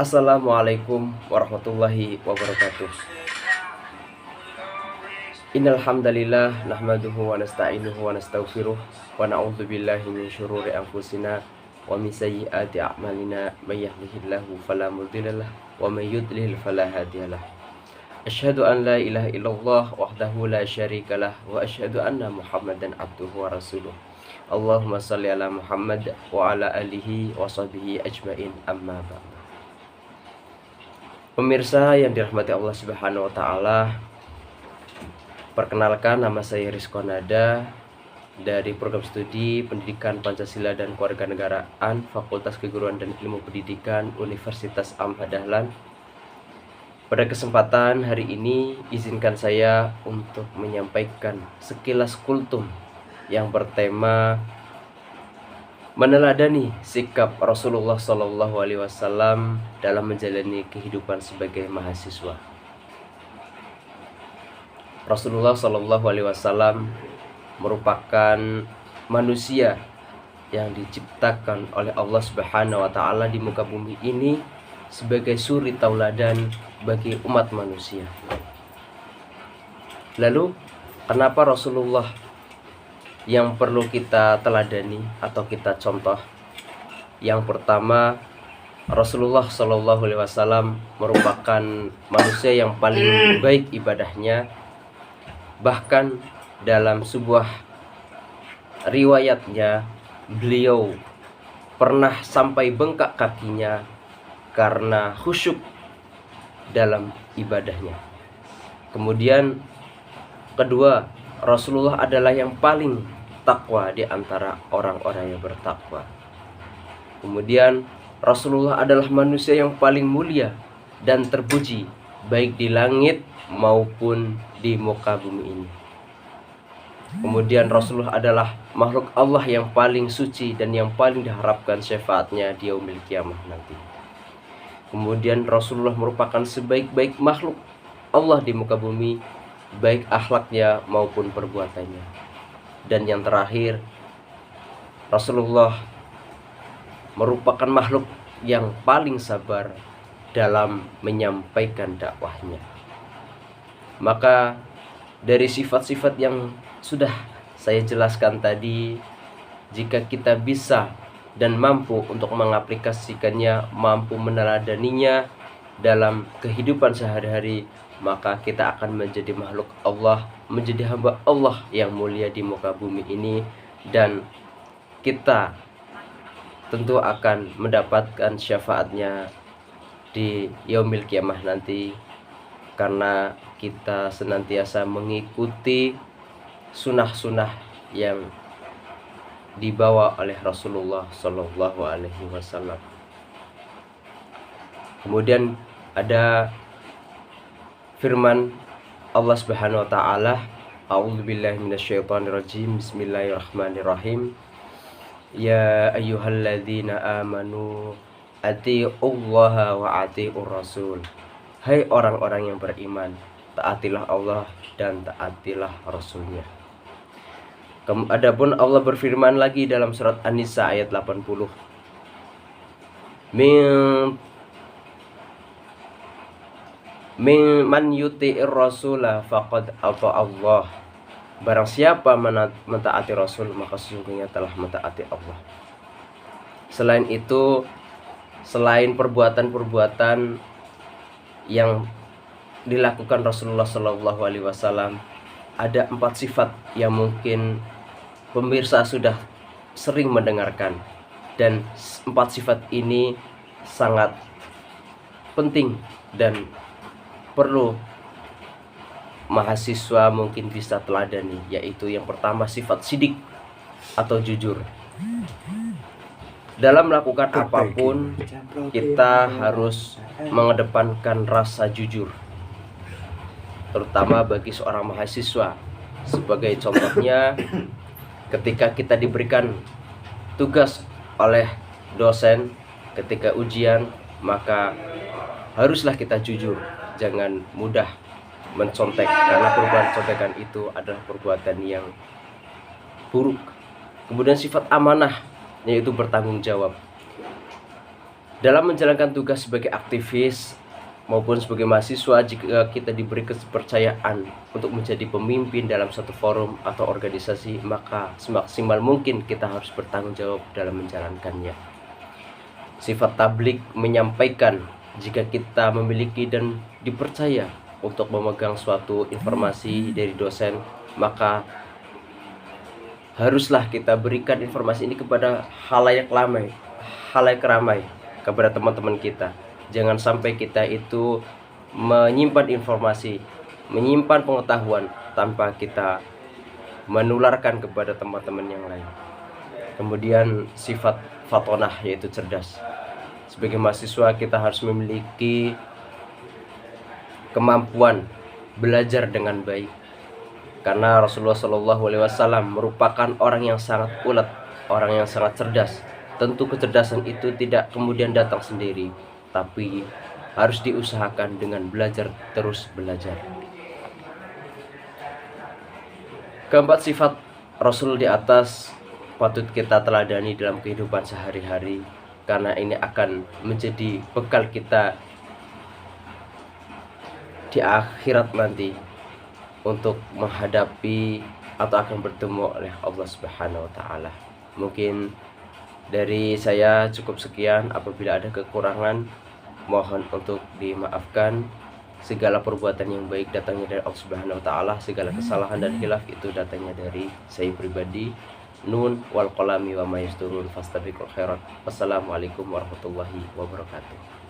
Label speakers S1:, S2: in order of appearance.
S1: Assalamualaikum warahmatullahi wabarakatuh. Innal hamdalillah nahmaduhu wa nasta'inuhu wa nastaghfiruh wa na'udzu billahi min syururi anfusina wa min sayyiati a'malina may yahdihillahu fala mudhillalah wa may yudlil fala hadiyalah. Asyhadu an la ilaha illallah wahdahu la syarikalah wa asyhadu anna Muhammadan abduhu wa rasuluh. Allahumma shalli ala Muhammad wa ala alihi wa sahbihi ajmain, amma ba'd. Pemirsa yang dirahmati Allah Subhanahu wa taala, perkenalkan, nama saya Rizko Nada dari program studi Pendidikan Pancasila dan Kewarganegaraan Fakultas Keguruan dan Ilmu Pendidikan Universitas Ahmad Dahlan. Pada kesempatan hari ini, izinkan saya untuk menyampaikan sekilas kultum yang bertema meneladani sikap Rasulullah SAW dalam menjalani kehidupan sebagai mahasiswa. Rasulullah SAW merupakan manusia yang diciptakan oleh Allah Subhanahu wa taala di muka bumi ini sebagai suri tauladan bagi umat manusia. Lalu, kenapa Rasulullah yang perlu kita teladani atau kita contoh? Yang pertama, Rasulullah SAW merupakan manusia yang paling baik ibadahnya. Bahkan dalam sebuah riwayatnya, beliau pernah sampai bengkak kakinya karena khusyuk dalam ibadahnya. Kemudian kedua, Rasulullah adalah yang paling takwa di antara orang-orang yang bertakwa. Kemudian Rasulullah adalah manusia yang paling mulia dan terpuji baik di langit maupun di muka bumi ini. Kemudian Rasulullah adalah makhluk Allah yang paling suci dan yang paling diharapkan syafaatnya di yaumil kiamah nanti. Kemudian Rasulullah merupakan sebaik-baik makhluk Allah di muka bumi, baik akhlaknya maupun perbuatannya. Dan yang terakhir, Rasulullah merupakan makhluk yang paling sabar dalam menyampaikan dakwahnya. Maka dari sifat-sifat yang sudah saya jelaskan tadi, jika kita bisa dan mampu untuk mengaplikasikannya, mampu meneladaninya dalam kehidupan sehari-hari, maka kita akan menjadi makhluk Allah, menjadi hamba Allah yang mulia di muka bumi ini, dan kita tentu akan mendapatkan syafaatnya di yaumil kiamah nanti, karena kita senantiasa mengikuti sunnah-sunnah yang dibawa oleh Rasulullah SAW. Kemudian ada firman Allah Subhanahu wa taala, a'udzubillahi minasyaitonirrajim, bismillahirrahmanirrahim. Ya ayyuhalladzina amanu atiiullaha wa atiiur rasul. Hai orang-orang yang beriman, taatilah Allah dan taatilah Rasulnya. Adapun Allah berfirman lagi dalam surat An-Nisa ayat 80. Man yuti'ir rasula faqad ata Allah. Barang siapa mentaati Rasul, maka sesungguhnya telah mentaati Allah. Selain itu, selain perbuatan-perbuatan yang dilakukan Rasulullah SAW, ada 4 sifat yang mungkin pemirsa sudah sering mendengarkan, dan 4 sifat ini sangat penting dan perlu mahasiswa mungkin bisa teladani, yaitu yang pertama, sifat sidik atau jujur. Dalam melakukan apapun, kita harus mengedepankan rasa jujur, terutama bagi seorang mahasiswa. Sebagai contohnya, ketika kita diberikan tugas oleh dosen ketika ujian, maka haruslah kita jujur, jangan mudah mencontek, karena perbuatan contekan itu adalah perbuatan yang buruk. Kemudian sifat amanah, yaitu bertanggung jawab. Dalam menjalankan tugas sebagai aktivis maupun sebagai mahasiswa, jika kita diberi kepercayaan untuk menjadi pemimpin dalam satu forum atau organisasi, maka semaksimal mungkin kita harus bertanggung jawab dalam menjalankannya. Sifat tablik menyampaikan jika kita memiliki dan dipercaya untuk memegang suatu informasi dari dosen, maka haruslah kita berikan informasi ini kepada halayak ramai, kepada teman-teman kita. Jangan sampai kita itu menyimpan informasi, menyimpan pengetahuan tanpa kita menularkan kepada teman-teman yang lain. Kemudian sifat fatonah, yaitu cerdas. Sebagai mahasiswa kita harus memiliki kemampuan belajar dengan baik, karena Rasulullah SAW merupakan orang yang sangat ulet, orang yang sangat cerdas. Tentu kecerdasan itu tidak kemudian datang sendiri, tapi harus diusahakan dengan terus belajar. Keempat sifat Rasul di atas patut kita teladani dalam kehidupan sehari-hari, karena ini akan menjadi bekal kita di akhirat nanti untuk menghadapi atau akan bertemu oleh Allah Subhanahu wa taala. Mungkin dari saya cukup sekian. Apabila ada kekurangan, mohon untuk dimaafkan. Segala perbuatan yang baik datangnya dari Allah Subhanahu wa taala, segala kesalahan dan khilaf itu datangnya dari saya pribadi. Nun wal qalami wa ma yasturun fastabiqul khairat. Wassalamualaikum warahmatullahi wabarakatuh.